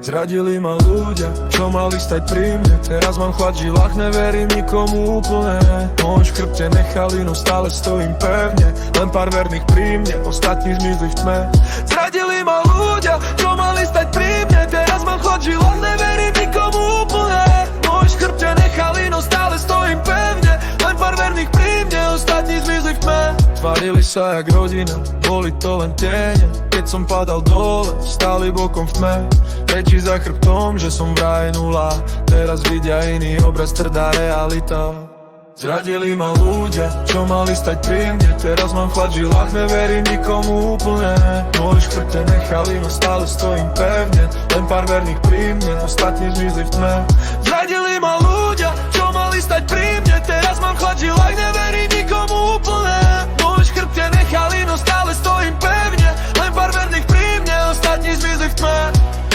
Zradili ma ľudia, čo mali stať pri mne. Teraz mám chlad v žilách, neverím nikomu úplne. Môj škrte nechali, no stále stojím pevne. Len pár verných pri mne, ostatní zmizli v tme. Zradili ma ľudia, čo mali stať pri mne. Teraz mám chlad v žilách, neverím nikomu úplne. Môj škrte nechali, no stále stojím pevne. Len pár verných pri mne, ostatní zmizli v tme. Tvarili sa jak rodina, boli to len tiene. Keď som padal dole, stáli bokom v tme. Reči za chrbtom, že som vraj nula. Teraz vidia iný obraz, tvrdá realita. Zradili ma ľudia, čo mali stať pri mne. Teraz mám chlad v žilách, neverím nikomu úplne. Môj škrte nechali, no stále stojím pevne. Len pár verných pri mne, ostatní zmizli v tme. Zradili ma ľudia, čo mali stať pri mne. Teraz mám chlad v žilách, neverím nikomu úplne. Môj škrte nechali, no stále stojím pevne. Len pár verných pri mne, ostatní zmizli v tme.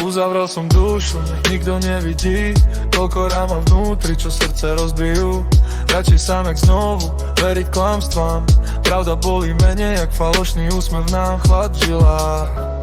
Uzavrel som dušu, nech nikto nevidí. Koľko rán mám vnútri, čo srdce rozbijú. Radšej sám jak znovu, veriť klamstvám. Pravda bolí menej, jak falošný úsmev nám, chlad v žilách.